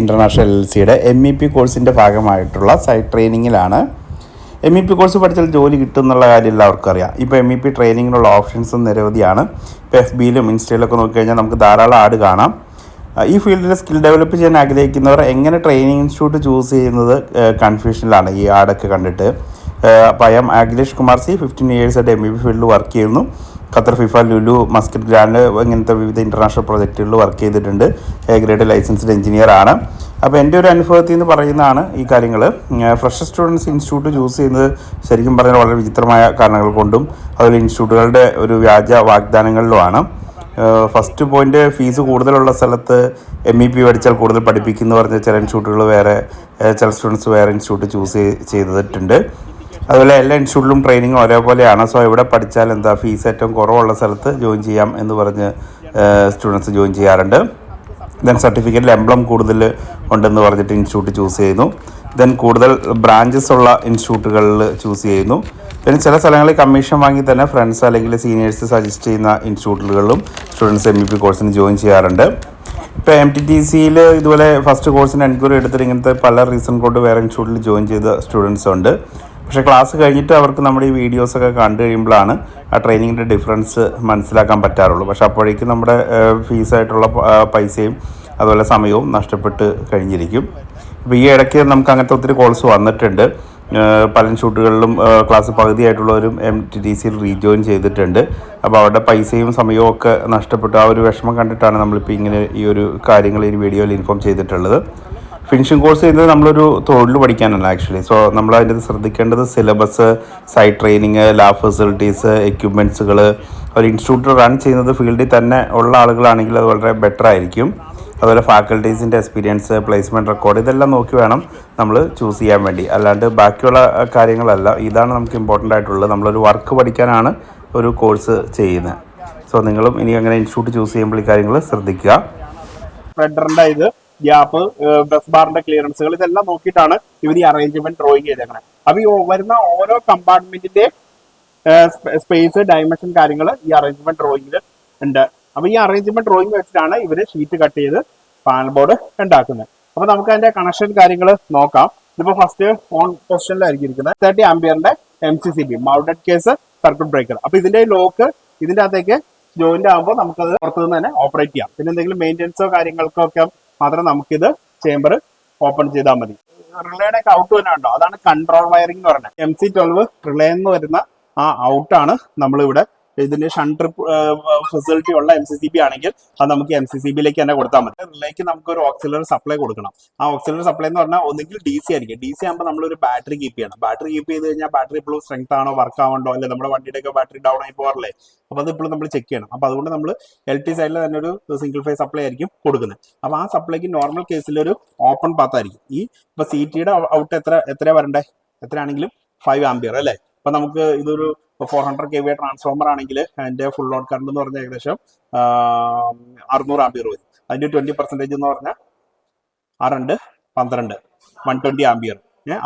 International LLCയുടെ MEP കോഴ്സിൻ്റെ ഭാഗമായിട്ടുള്ള site ട്രെയിനിങ്ങിലാണ്. MEP course പഠിച്ചാൽ ജോലി കിട്ടും എന്നുള്ള കാര്യം എല്ലാവർക്കും അറിയാം. ഇപ്പോൾ MEP ട്രെയിനിങ്ങിനുള്ള ഓപ്ഷൻസും നിരവധിയാണ്. ഇപ്പോൾ FBയിലും ഇൻസ്റ്റയിലൊക്കെ നോക്കിക്കഴിഞ്ഞാൽ നമുക്ക് ധാരാളം ആഡ് കാണാം. ഈ ഫീൽഡിൽ സ്കിൽ ഡെവലപ്പ് ചെയ്യാൻ ആഗ്രഹിക്കുന്നവർ എങ്ങനെ ട്രെയിനിങ് ഇൻസ്റ്റിറ്റ്യൂട്ട് ചൂസ് ചെയ്യുന്നത് കൺഫ്യൂഷനിലാണ് ഈ ആഡൊക്കെ കണ്ടിട്ട്. അപ്പോൾ I M Akhilesh Kumar C, 15 ഇയേഴ്സായിട്ട് MEP ഫീൽഡിൽ വർക്ക് ചെയ്യുന്നു. Qatar, FIFA, Lulu, Muscat grand ഇങ്ങനത്തെ വിവിധ ഇൻ്റർനാഷണൽ പ്രോജക്റ്റുകളിൽ വർക്ക് ചെയ്തിട്ടുണ്ട്. A-ഗ്രേഡ് ലൈസൻസ്ഡ് എഞ്ചിനീയർ ആണ്. അപ്പോൾ എൻ്റെ ഒരു അനുഭവത്തിൽ നിന്ന് പറയുന്നതാണ് ഈ കാര്യങ്ങൾ. ഫ്രഷർ സ്റ്റുഡൻസ് ഇൻസ്റ്റിറ്റ്യൂട്ട് ചൂസ് ചെയ്യുന്നത് ശരിക്കും പറഞ്ഞാൽ വളരെ വിചിത്രമായ കാരണങ്ങൾ കൊണ്ടും അതുപോലെ ഇൻസ്റ്റിറ്റ്യൂട്ടുകളുടെ ഒരു വ്യാജ വാഗ്ദാനങ്ങളിലുമാണ്. ഫസ്റ്റ് പോയിൻ്റ്, ഫീസ് കൂടുതലുള്ള സ്ഥലത്ത് MEP പഠിച്ചാൽ കൂടുതൽ പഠിപ്പിക്കുന്നു പറഞ്ഞ ചില ഇൻസ്റ്റിറ്റ്യൂട്ടുകൾ വേറെ, ചില സ്റ്റുഡൻസ് വേറെ ഇൻസ്റ്റിറ്റ്യൂട്ട് ചൂസ് ചെയ്തിട്ടുണ്ട്. അതുപോലെ എല്ലാ ഇൻസ്റ്റിറ്റ്യൂട്ടിലും ട്രെയിനിങ് ഒരേപോലെയാണ്. സോ ഇവിടെ പഠിച്ചാൽ എന്താ ഫീസ് ഏറ്റവും കുറവുള്ള സ്ഥലത്ത് ജോയിൻ ചെയ്യാം എന്ന് പറഞ്ഞ് സ്റ്റുഡൻസ് ജോയിൻ ചെയ്യാറുണ്ട്. ദെൻ സർട്ടിഫിക്കറ്റിൽ എംബ്ലം കൂടുതൽ ഉണ്ടെന്ന് പറഞ്ഞിട്ട് ഇൻസ്റ്റിറ്റ്യൂട്ട് ചൂസ് ചെയ്യുന്നു. ദെൻ കൂടുതൽ ബ്രാഞ്ചസ് ഉള്ള ഇൻസ്റ്റിറ്റ്യൂട്ടുകളിൽ ചൂസ് ചെയ്യുന്നു. പിന്നെ ചില സ്ഥലങ്ങളിൽ കമ്മീഷൻ വാങ്ങി തന്നെ ഫ്രണ്ട്സ് അല്ലെങ്കിൽ സീനിയേഴ്സ് സജസ്റ്റ് ചെയ്യുന്ന ഇൻസ്റ്റിറ്റ്യൂട്ടുകളിലും സ്റ്റുഡൻസ് MEP കോഴ്സിന് ജോയിൻ ചെയ്യാറുണ്ട്. ഇപ്പോൾ MTTCയിൽ ഇതുപോലെ ഫസ്റ്റ് കോഴ്സിന് എൻക്വയറി എടുത്തിട്ട് ഇങ്ങനത്തെ പല റീസൺ കൊണ്ട് വേറെ ഇൻസ്റ്റിറ്റ്യൂട്ടിൽ ജോയിൻ ചെയ്ത സ്റ്റുഡൻസ് ഉണ്ട്. പക്ഷേ ക്ലാസ് കഴിഞ്ഞിട്ട് അവർക്ക് നമ്മുടെ ഈ വീഡിയോസൊക്കെ കണ്ടു കഴിയുമ്പോഴാണ് ആ ട്രെയിനിങ്ങിൻ്റെ ഡിഫറൻസ് മനസ്സിലാക്കാൻ പറ്റാറുള്ളൂ. പക്ഷേ അപ്പോഴേക്കും നമ്മുടെ ഫീസായിട്ടുള്ള പൈസയും അതുപോലെ സമയവും നഷ്ടപ്പെട്ട് കഴിഞ്ഞിരിക്കും. ഇപ്പോൾ ഈ ഇടയ്ക്ക് നമുക്ക് അങ്ങനത്തെ ഒത്തിരി കോഴ്സ് വന്നിട്ടുണ്ട്. പല ഇൻസ്റ്റിറ്റ്യൂട്ടുകളിലും ക്ലാസ് പകുതിയായിട്ടുള്ളവരും MTTCയിൽ റീജോയിൻ ചെയ്തിട്ടുണ്ട്. അപ്പോൾ അവരുടെ പൈസയും സമയവും ഒക്കെ നഷ്ടപ്പെട്ടു. ആ ഒരു വിഷമം കണ്ടിട്ടാണ് നമ്മളിപ്പോൾ ഇങ്ങനെ ഈ ഒരു കാര്യങ്ങൾ ഈ വീഡിയോയിൽ ഇൻഫോം ചെയ്തിട്ടുള്ളത്. ഫിനിഷിംഗ് കോഴ്സ് ചെയ്യുന്നത് നമ്മളൊരു തൊഴിൽ പഠിക്കാനല്ല ആക്ച്വലി. സോ നമ്മൾ അതിൻ്റെ ശ്രദ്ധിക്കേണ്ടത് syllabus, site training, lab facilities, എക്യുപ്മെൻറ്റ്സുകൾ. ഒരു ഇൻസ്റ്റിറ്റ്യൂട്ട് റൺ ചെയ്യുന്നത് ഫീൽഡിൽ തന്നെ ഉള്ള ആളുകളാണെങ്കിൽ അത് വളരെ ബെറ്റർ ആയിരിക്കും. അതുപോലെ ഫാക്കൽറ്റീസിൻ്റെ എക്സ്പീരിയൻസ്, പ്ലേസ്മെൻറ്റ് റെക്കോർഡ്, ഇതെല്ലാം നോക്കി വേണം നമ്മൾ ചൂസ് ചെയ്യാൻ വേണ്ടി. അല്ലാണ്ട് ബാക്കിയുള്ള കാര്യങ്ങളല്ല. ഇതാണ് നമുക്ക് ഇമ്പോർട്ടൻ്റ് ആയിട്ടുള്ളത്. നമ്മളൊരു വർക്ക് പഠിക്കാനാണ് ഒരു കോഴ്സ് ചെയ്യുന്നത്. സോ നിങ്ങളും ഇനി അങ്ങനെ ഇൻസ്റ്റിറ്റ്യൂട്ട് ചൂസ് ചെയ്യുമ്പോൾ ഈ കാര്യങ്ങൾ ശ്രദ്ധിക്കുക. സ്പ്രെഡറിൻ്റെ ഇത് ഗ്യാപ്പ്, ബസ് ബാറിന്റെ ക്ലിയറൻസുകൾ, ഇതെല്ലാം നോക്കിയിട്ടാണ് ഇവർ ഈ അറേഞ്ച്മെന്റ് ഡ്രോയിങ് ചെയ്തേക്കണേ. അപ്പൊ ഈ വരുന്ന ഓരോ കമ്പാർട്ട്മെന്റിന്റെ സ്പേസ്, ഡയമെൻഷൻ കാര്യങ്ങൾ ഈ അറേഞ്ച്മെന്റ് ഡ്രോയിങ്ങിൽ ഉണ്ട്. അപ്പൊ ഈ അറേഞ്ച്മെന്റ് ഡ്രോയിങ് വെച്ചിട്ടാണ് ഇവര് ഷീറ്റ് കട്ട് ചെയ്ത് പാനൽ ബോർഡ് ഉണ്ടാക്കുന്നത്. അപ്പൊ നമുക്ക് അതിന്റെ കണക്ഷൻ കാര്യങ്ങൾ നോക്കാം. ഇതിപ്പോ ഫസ്റ്റ് ഓൺ പൊസിഷനിലായിരിക്കും ഇരിക്കുന്നത്. 30 ആംപിയറിന്റെ MCCB mounted case circuit breaker. അപ്പൊ ഇതിന്റെ ലോക്ക് ഇതിന്റെ അകത്തേക്ക് ജോയിന്റ് ആകുമ്പോൾ നമുക്കത് പുറത്തുനിന്ന് തന്നെ ഓപ്പറേറ്റ് ചെയ്യാം. പിന്നെ എന്തെങ്കിലും മെയിൻ്റെനൻസോ കാര്യങ്ങൾക്കോ ഒക്കെ മാത്രം നമുക്കിത് ചേംബർ ഓപ്പൺ ചെയ്താൽ മതി. റിലേയുടെ ഒക്കെ ഔട്ട് തന്നെ ഉണ്ടോ, അതാണ് കൺട്രോൾ വയറിംഗ് എന്ന് പറയുന്നത്. MC12 റിലേ എന്ന് വരുന്ന ആ ഔട്ടാണ് നമ്മളിവിടെ ഇതിന്റെ ഷണ്ട് ഫെസിലിറ്റി ഉള്ള MCCB ആണെങ്കിൽ അത് നമുക്ക് MCCBയിലേക്ക് തന്നെ കൊടുത്താൽ മതി. റിലേക്ക് നമുക്ക് ഒരു ഓക്സിലറി സപ്ലൈ കൊടുക്കണം. ആ ഓക്സിലറി സപ്ലൈ എന്ന് പറഞ്ഞാൽ ഒന്നെങ്കിൽ DC ആയിരിക്കും. DC ആകുമ്പോൾ നമ്മളൊരു ബാറ്ററി കീപ്പ് ചെയ്യണം. ബാറ്ററി കീപ്പ് ചെയ്ത് കഴിഞ്ഞാൽ ബാറ്ററി ഇപ്പോഴും സ്ട്രെങ്ത് ആണോ, വർക്ക് ആവണ്ടോ, അല്ലെ നമ്മുടെ വണ്ടിയുടെ ഒക്കെ ബാറ്ററി ഡൗൺ ആയി പോകാറില്ലേ. അപ്പോൾ അത് ഇപ്പോഴും നമ്മൾ ചെക്ക് ചെയ്യണം. അപ്പോൾ അതുകൊണ്ട് നമ്മൾ LT സൈഡിൽ തന്നെ ഒരു സിംഗിൾ ഫേസ് സപ്ലൈ ആയിരിക്കും കൊടുക്കുന്നത്. അപ്പോൾ ആ സപ്ലൈക്ക് നോർമൽ കേസിൽ ഒരു ഓപ്പൺ പാത്ത് ആയിരിക്കും. ഇപ്പൊ CTയുടെ ഔട്ട് എത്ര വരണ്ടേ, എത്രയാണെങ്കിലും 5 ആംപിയർ അല്ലേ. അപ്പൊ നമുക്ക് ഇതൊരു 400 kVA ട്രാൻസ്ഫോമർ ആണെങ്കിൽ അതിന്റെ ഫുൾ ലോഡ് കറണ്ട് എന്ന് പറഞ്ഞാൽ ഏകദേശം 600 ആംപിയർ വരും. അതിന്റെ 20% എന്ന് പറഞ്ഞാൽ 12 120 ആംപിയർ.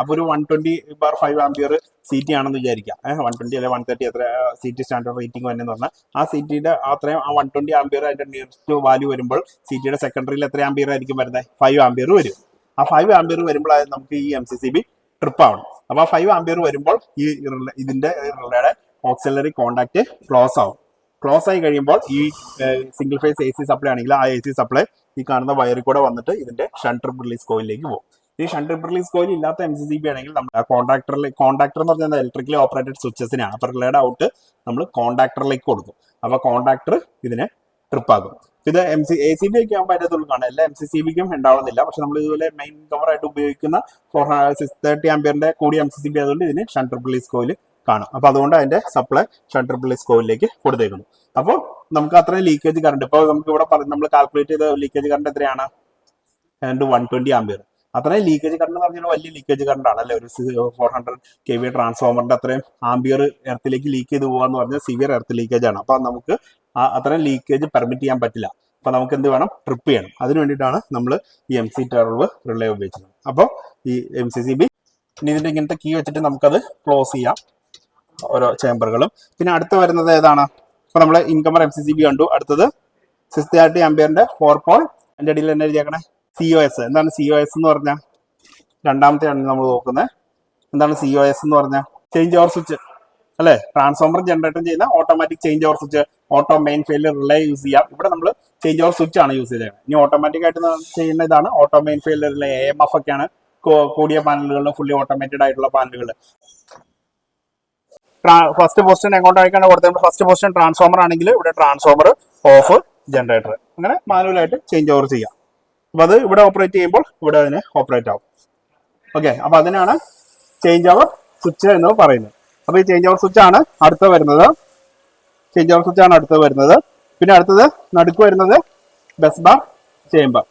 അപ്പൊ ഒരു 120/5 ആംപിയർ CT ആണെന്ന് വിചാരിക്കാം. 120 അല്ലെങ്കിൽ 130 എത്ര CT സ്റ്റാൻഡേർഡ് റേറ്റിംഗ് വന്നെന്ന് പറഞ്ഞാൽ ആ CTയുടെ അത്രയും 120 ആംപിയർ അതിന്റെ നിയറസ്റ്റ് വാല്യൂ വരുമ്പോൾ CTയുടെ സെക്കൻഡറിയിൽ എത്ര ആംപിയർ ആയിരിക്കും വരുന്നത്, 5 ആംപിയർ വരും. ആ 5 ആംപിയർ വരുമ്പോൾ നമുക്ക് ഈ MCCB ട്രിപ്പ് ആവണം. അപ്പൊ ആ 5 ആംപിയർ വരുമ്പോൾ ഈ ഇതിന്റെ റിലേയുടെ ഓക്സിലറി കോണ്ടാക്ട് ക്ലോസ് ആവും. ക്ലോസ് ആയി കഴിയുമ്പോൾ ഈ സിംഗിൾ ഫേസ് AC സപ്ലൈ ആണെങ്കിൽ ആ AC സപ്ലൈ ഈ കാണുന്ന വയറിൽ കൂടെ വന്നിട്ട് ഇതിന്റെ ഷണ്ട് റിലീസ് കോയിലേക്ക് പോകും. ഈ ഷണ്ട് റിലീസ് കോയിൽ ഇല്ലാത്ത MCCB ആണെങ്കിൽ നമ്മൾ കോണ്ടാക്ടർ എന്ന് പറഞ്ഞാൽ ഇലക്ട്രിക്കലി ഓപ്പറേറ്റഡ് സ്വിച്ചസിനാണ്. അപ്പൊ റിലേയുടെ ഔട്ട് നമ്മൾ കോണ്ടാക്ടറിലേക്ക് കൊടുക്കും. അപ്പൊ കോണ്ടാക്ടർ ഇതിനെ ട്രിപ്പ് ആകും. ഇത് ACB ഒക്കെ ആകുമ്പോൾ അതിന്റെ തുള്ളിലാണ്. എല്ലാ MCCBക്കും ഉണ്ടാവുന്നില്ല. പക്ഷെ നമ്മൾ ഇതുപോലെ മെയിൻ കവർ ആയിട്ട് ഉപയോഗിക്കുന്ന 630 ആംപിയറിന്റെ കൂടിയ MCCB ആയതുകൊണ്ട് ഇതിന് ഷണ്ട് റിലീസ് കോയിൽ കാണും. അപ്പൊ അതുകൊണ്ട് അതിന്റെ സപ്ലൈ ഷണ്ട് റിലീസ് കോയിലേക്ക് കൊടുത്തേക്കുന്നു. അപ്പോൾ നമുക്ക് അത്രയും ലീക്കേജ് കറണ്ട് ഇപ്പോൾ നമുക്ക് ഇവിടെ നമ്മൾ കാൽക്കുലേറ്റ് ചെയ്ത ലീക്കേജ് കറണ്ട് എത്രയാണ്, 120 ആംപിയർ. അത്രയും ലീക്കേജ് കറണ്ട് എന്ന് പറഞ്ഞാൽ വലിയ ലീക്കേജ് കറണ്ട് ആണ് അല്ലെ. ഒരു 400 kVA ട്രാൻസ്ഫോമറിന്റെ അത്രയും ആംപിയർ എർത്തിലേക്ക് ലീക്ക് ചെയ്ത് പോകാന്ന് പറഞ്ഞാൽ സിവിയർ എർത്ത് ലീക്കേജ് ആണ്. അപ്പൊ നമുക്ക് അത്രയും ലീക്കേജ് പെർമിറ്റ് ചെയ്യാൻ പറ്റില്ല. അപ്പൊ നമുക്ക് എന്ത് വേണം, ട്രിപ്പ് ചെയ്യണം. അതിന് വേണ്ടിയിട്ടാണ് നമ്മൾ ഈ MC12 റിലേ ഉപയോഗിച്ചത്. അപ്പോൾ ഈ MCCB ഇനി ഇതിന്റെ ഇങ്ങനത്തെ കീ വെച്ചിട്ട് നമുക്കത് ക്ലോസ് ചെയ്യാം ഓരോ ചേംബറുകളും. പിന്നെ അടുത്ത് വരുന്നത് ഏതാണ്, ഇപ്പൊ നമ്മൾ ഇൻകമർ MCCB കണ്ടു. അടുത്തത് 630 ആംപിയറിന്റെ 4 പോൾ. അതിന്റെ അടിയിൽ തന്നെ എഴുതിയേക്കണേ COS. എന്താണ് COS എന്ന് പറഞ്ഞാൽ? രണ്ടാമത്തെയാണ് നമ്മൾ നോക്കുന്നത്. എന്താണ് COS എന്ന് പറഞ്ഞാൽ? ചേഞ്ച് ഓവർ സ്വിച്ച് അല്ലേ? ട്രാൻസ്ഫോമർ ജനറേറ്റർ ചെയ്യുന്ന automatic change over switch, auto main failure relay use ചെയ്യാം. ഇവിടെ നമ്മൾ ചേഞ്ച് ഓവർ സ്വിച്ച് ആണ് യൂസ് ചെയ്യുന്നത്. ഇനി ഓട്ടോമാറ്റിക് ആയിട്ട് ചെയ്യുന്ന ഇതാണ് auto main failure relay. AMF ഒക്കെയാണ് കൂടിയ പാനലുകൾ, ഫുള്ളി ഓട്ടോമേറ്റഡ് ആയിട്ടുള്ള പാനലുകൾ. ഫസ്റ്റ് പൊസിഷൻ എങ്ങോട്ടായിക്കാണ് കൊടുത്തത്? ഫസ്റ്റ് പൊസിഷൻ ട്രാൻസ്ഫോമർ ആണെങ്കിൽ ഇവിടെ ട്രാൻസ്ഫോമർ ഓഫ്, ജനറേറ്റർ, അങ്ങനെ മാനുവലായിട്ട് ചേഞ്ച് ഓവർ ചെയ്യാം. അപ്പൊ അത് ഇവിടെ ഓപ്പറേറ്റ് ചെയ്യുമ്പോൾ ഇവിടെ അതിന് ഓപ്പറേറ്റ് ആവും. ഓക്കെ, അപ്പൊ അതിനാണ് ചേഞ്ച് ഓവർ സ്വിച്ച് എന്ന് പറയുന്നത്. അപ്പൊ ഈ ചേഞ്ച് ഓവർ സ്വിച്ച് ആണ് അടുത്ത് വരുന്നത്. ചേഞ്ച് ഓവർ സ്വിച്ച് ആണ് അടുത്ത് വരുന്നത്. പിന്നെ അടുത്തത് നടുക്ക് വരുന്നത് ബസ് ബാർ ചേമ്പർ.